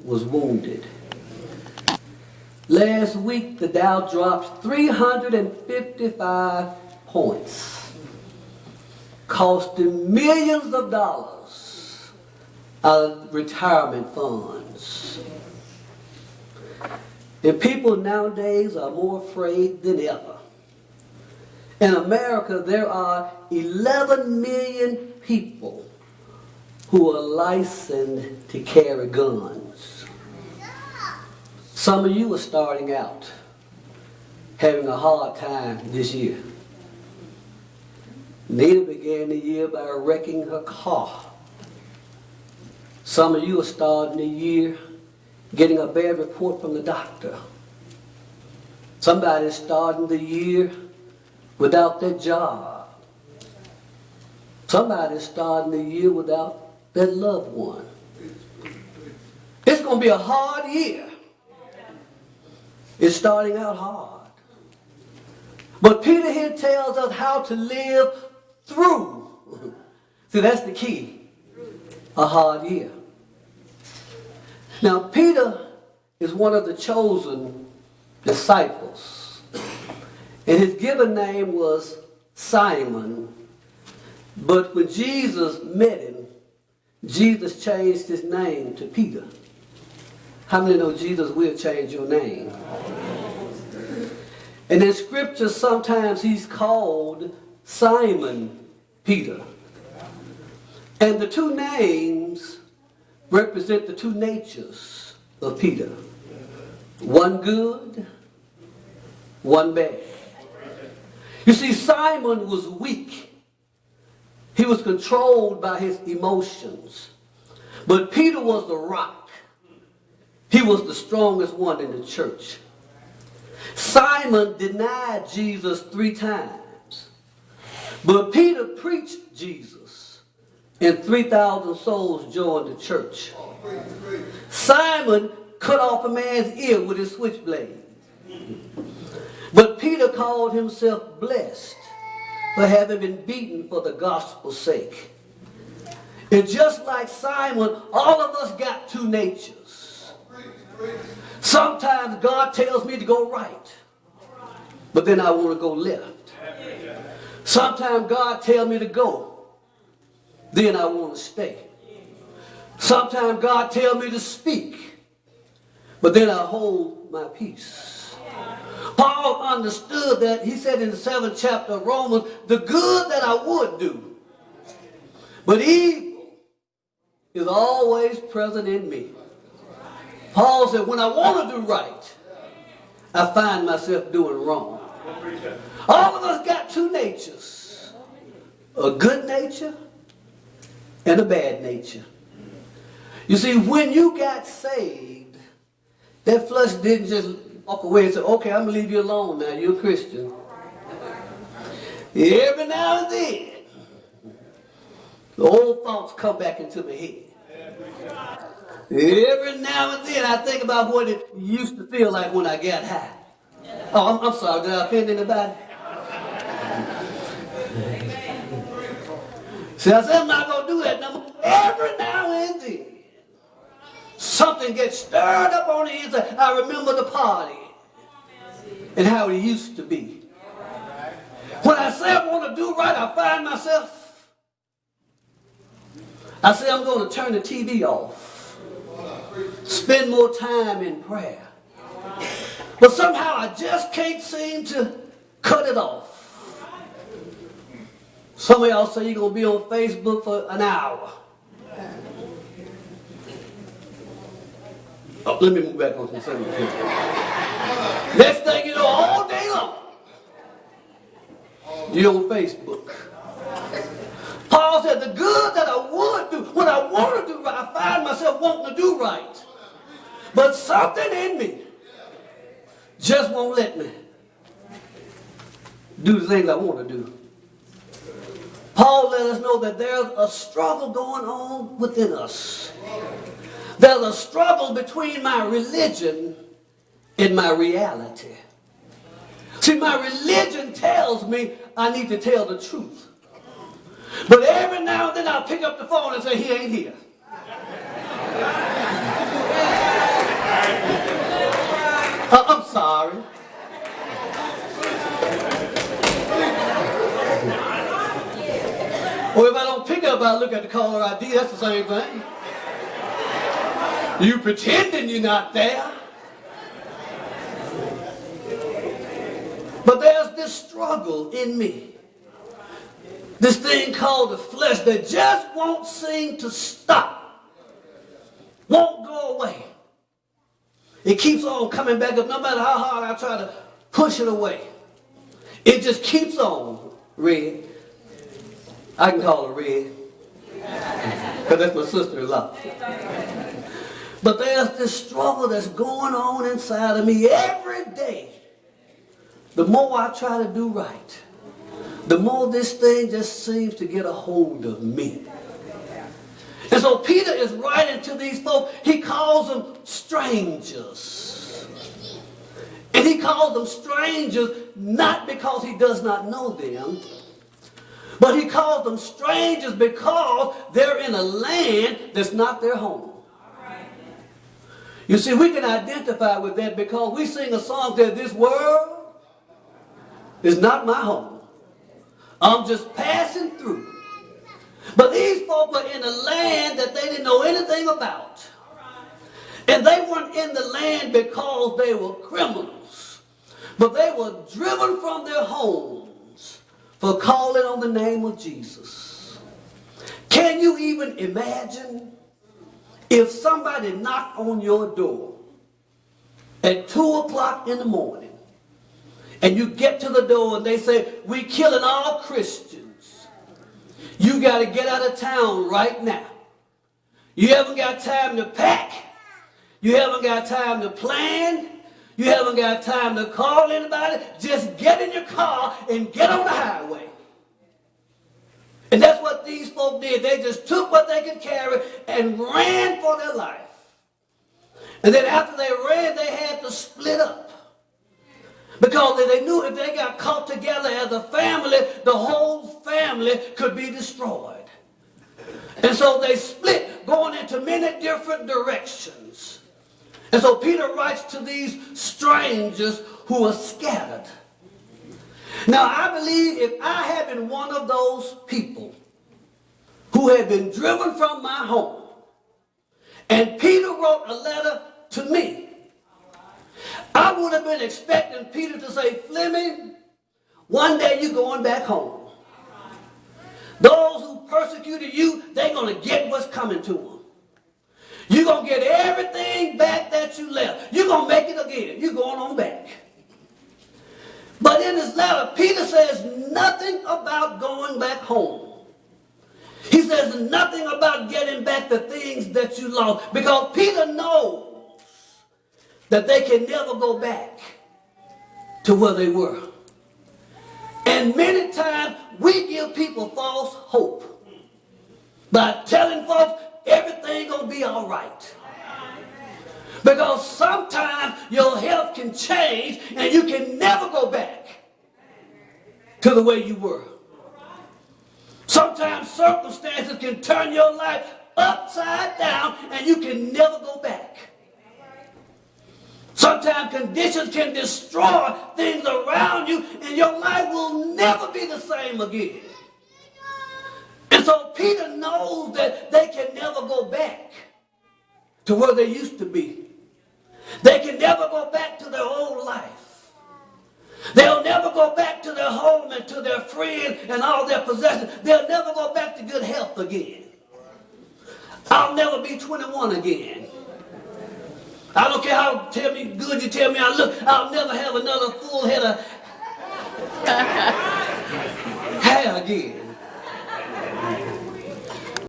was wounded. Last week, the Dow dropped 355 points, costing millions of dollars out of retirement funds. And people nowadays are more afraid than ever. In America, there are 11 million people who are licensed to carry guns. Some of you are starting out having a hard time this year. Nita began the year by wrecking her car. Some of you are starting the year getting a bad report from the doctor. Somebody's starting the year without their job. Somebody's starting the year without their loved one. It's going to be a hard year. It's starting out hard. But Peter here tells us how to live through. See, that's the key. A hard year. Now, Peter is one of the chosen disciples. And his given name was Simon. But when Jesus met him, Jesus changed his name to Peter. How many know Jesus will change your name? And in Scripture, sometimes he's called Simon Peter. And the two names represent the two natures of Peter. One good, one bad. You see, Simon was weak. He was controlled by his emotions. But Peter was the rock. He was the strongest one in the church. Simon denied Jesus 3 times. But Peter preached Jesus, and 3,000 souls joined the church. Simon cut off a man's ear with his switchblade. But Peter called himself blessed for having been beaten for the gospel's sake. And just like Simon, all of us got two natures. Sometimes God tells me to go right, but then I want to go left. Sometimes God tells me to go, then I want to stay. Sometimes God tells me to speak, but then I hold my peace. Paul understood that. He said in the 7th chapter of Romans, the good that I would do, but evil is always present in me. Paul said, when I want to do right, I find myself doing wrong. All of us got two natures. A good nature and a bad nature. You see, when you got saved, that flesh didn't just walk away and say, okay, I'm going to leave you alone now. You're a Christian. Every now and then, the old thoughts come back into my head. Every now and then I think about what it used to feel like when I got high. Oh, I'm sorry. Did I offend anybody? See, I said I'm not going to do that no more. Every now and then, something gets stirred up on the inside. I remember the party and how it used to be. When I say I want to do right, I find myself, I say I'm going to turn the TV off. Spend more time in prayer. But somehow I just can't seem to cut it off. Some of y'all say you're going to be on Facebook for an hour. Oh, let me move back on some Sunday. Next thing you know, all day long, you're on Facebook. Paul said, the good that I would do, when I want to do right, I find myself wanting to do right. But something in me just won't let me do the things I want to do. Paul let us know that there's a struggle going on within us. There's a struggle between my religion and my reality. See, my religion tells me I need to tell the truth. But every now and then I'll pick up the phone and say, he ain't here. sorry. Or if I don't pick up, I look at the caller ID. That's the same thing. You pretending you're not there. But there's this struggle in me. This thing called the flesh that just won't seem to stop. Won't go away. It keeps on coming back up no matter how hard I try to push it away. It just keeps on, Red. I can call her Red. Because that's my sister-in-law. But there's this struggle that's going on inside of me every day. The more I try to do right, the more this thing just seems to get a hold of me. And so Peter is writing to these folks. He calls them strangers. And he calls them strangers not because he does not know them, but he calls them strangers because they're in a land that's not their home. You see, we can identify with that because we sing a song that this world is not my home. I'm just passing through. But these folk were in a land that they didn't know anything about. And they weren't in the land because they were criminals. But they were driven from their homes for calling on the name of Jesus. Can you even imagine if somebody knocked on your door at 2 o'clock in the morning and you get to the door and they say, "We're killing all Christians. You got to get out of town right now. You haven't got time to pack. You haven't got time to plan. You haven't got time to call anybody. Just get in your car and get on the highway." And that's what these folk did. They just took what they could carry and ran for their life. And then after they ran, they had to split up. Because they knew if they got caught together as a family, the whole family could be destroyed. And so they split, going into many different directions. And so Peter writes to these strangers who are scattered. Now, I believe if I had been one of those people who had been driven from my home, and Peter wrote a letter to me, I would have been expecting Peter to say, "Fleming, one day you're going back home. Those who persecuted you, they're going to get what's coming to them. You're going to get everything back that you left. You're going to make it again. You're going on back." But in his letter, Peter says nothing about going back home. He says nothing about getting back the things that you lost. Because Peter knows that they can never go back to where they were. And many times we give people false hope by telling folks everything gonna be all right. Because sometimes your health can change and you can never go back to the way you were. Sometimes circumstances can turn your life upside down and you can never go back. Sometimes conditions can destroy things around you and your life will never be the same again. And so Peter knows that they can never go back to where they used to be. They can never go back to their old life. They'll never go back to their home and to their friends and all their possessions. They'll never go back to good health again. I'll never be 21 again. I don't care how good you tell me I look. I'll never have another full head of hair again.